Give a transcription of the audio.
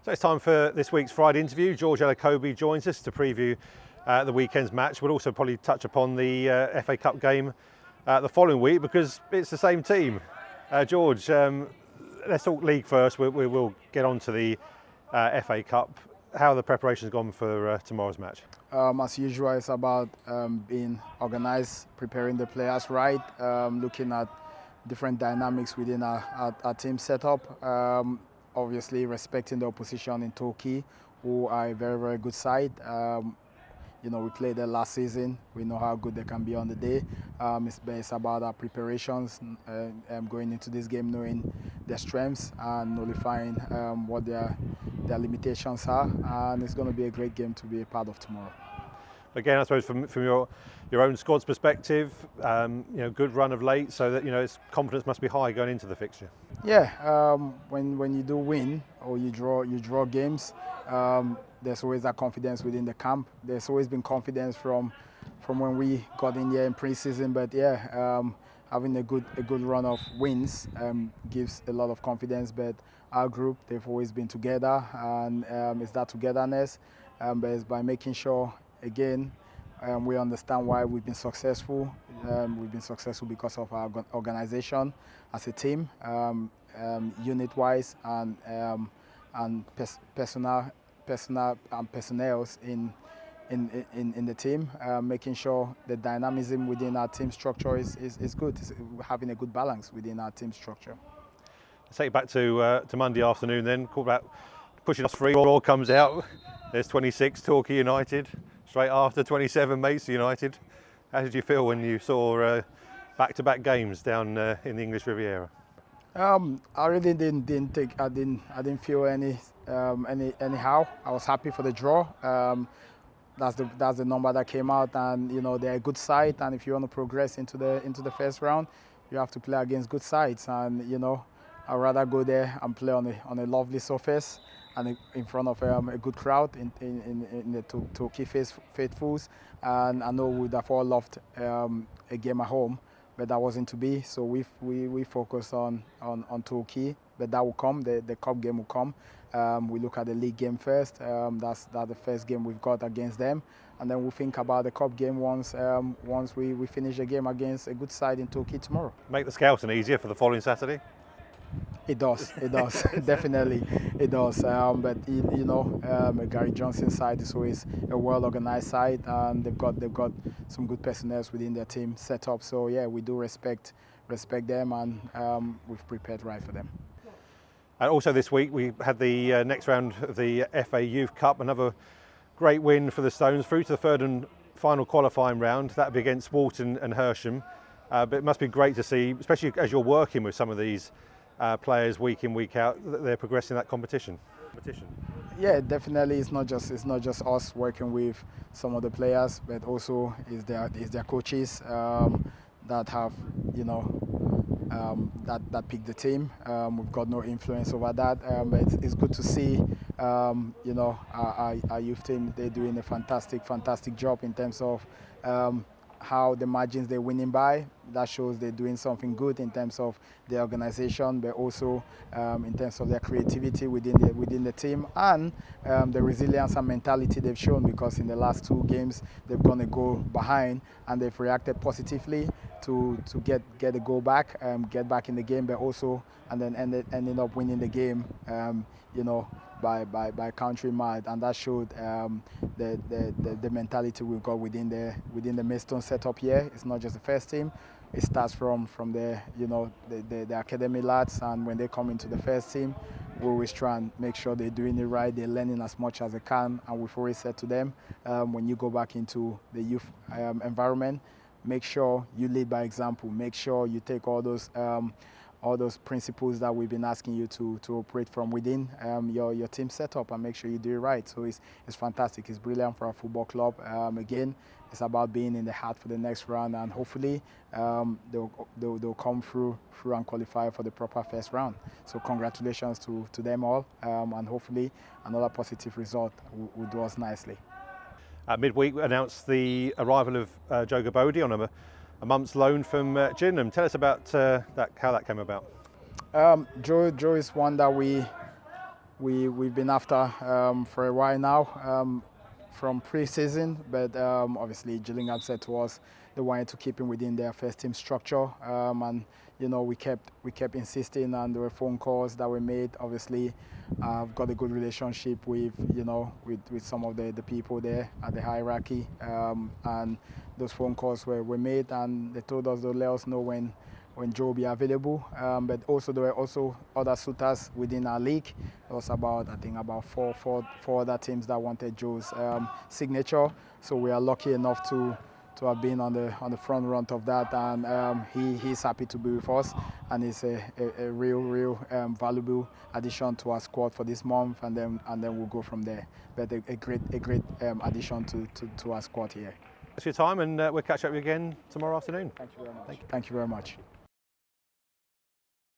So it's time for this week's Friday interview. George Elokobi joins us to preview the weekend's match. We'll also probably touch upon the FA Cup game the following week because it's the same team. George, let's talk league first. We'll get on to the FA Cup. How are the preparations gone for tomorrow's match? As usual, it's about being organised, preparing the players right, looking at different dynamics within our team setup. Obviously, respecting the opposition in Torquay, who are a very, very good side. We played there last season. We know how good they can be on the day. It's about our preparations, going into this game knowing their strengths and nullifying what their limitations are. And it's going to be a great game to be a part of tomorrow. Again, I suppose from your own squad's perspective, good run of late, so that its confidence must be high going into the fixture. Yeah, when you do win or you draw games, there's always that confidence within the camp. There's always been confidence from when we got in here in pre-season, but having a good run of wins gives a lot of confidence. But our group, they've always been together, and it's that togetherness, but it's by making sure, again, we understand why we've been successful. We've been successful because of our organisation as a team, unit-wise, and personnel and personnels in the team, making sure the dynamism within our team structure is good. Having a good balance within our team structure. Let's take it back to Monday afternoon then. Call about pushing us free. All comes out. There's 26 Torquay United. Straight after 27 Maidstone United. How did you feel when you saw back-to-back games down in the English Riviera? I really didn't feel anyhow. I was happy for the draw. That's the number that came out, and they're a good side. And if you want to progress into the first round, you have to play against good sides. And I'd rather go there and play on a lovely surface and in front of a good crowd in the Torquay faithfuls. And I know we would have all loved a game at home, but that wasn't to be. So we focused on Torquay, but that will come. The cup game will come. We look at the league game first. That's the first game we've got against them, and then we'll think about the cup game once we finish the game against a good side in Torquay tomorrow. Make the scouting easier for the following Saturday. It does, definitely it does. But Gary Johnson's side is always a well-organized side, and they've got some good personnel within their team set up. So yeah, we do respect them, and we've prepared right for them. And also this week we had the next round of the FA Youth Cup, another great win for the Stones through to the third and final qualifying round. That'll be against Walton and Hersham. But it must be great to see, especially as you're working with some of these players week in, week out, that they're progressing that competition. Yeah, definitely. It's not just us working with some of the players, but also is their coaches that have that pick the team. We've got no influence over that, but it's good to see our youth team. They're doing a fantastic job in terms of how the margins they're winning by. That shows they're doing something good in terms of their organisation, but also in terms of their creativity within the team, and the resilience and mentality they've shown, because in the last two games they've gone a goal behind and they've reacted positively to get a goal back, get back in the game, but also and then ending up winning the game. By country mad, and that showed the mentality we've got within the Maidstone setup here. It's not just the first team. It starts from the academy lads, and when they come into the first team, we always try and make sure they're doing it right. They're learning as much as they can, and we've always said to them, when you go back into the youth environment, make sure you lead by example. Make sure you take all those principles that we've been asking you to operate from within your team setup, and make sure you do it right. So it's fantastic. It's brilliant for our football club. Again, it's about being in the heart for the next round, and hopefully they'll come through and qualify for the proper first round. So congratulations to them all, and hopefully another positive result will do us nicely. Midweek we announced the arrival of Joe Gabodi on a month's loan from Gillingham. Tell us about how that came about. Joe is one that we we've been after for a while now, from pre-season, but obviously Gillingham said to us they wanted to keep him within their first team structure, and we kept insisting, and there were phone calls that were made. Obviously, I've got a good relationship with with some of the people there at the hierarchy, and those phone calls were made, and they told us they'll let us know when Joe will be available. But also there were also other suitors within our league. There was I think about four other teams that wanted Joe's signature. So we are lucky enough to have been on the front run of that, and he's happy to be with us, and he's a real valuable addition to our squad for this month, and then we'll go from there. But a great addition to our squad here. Thanks for your time, and we'll catch up with you again tomorrow afternoon. Thank you very much. Thank you very much.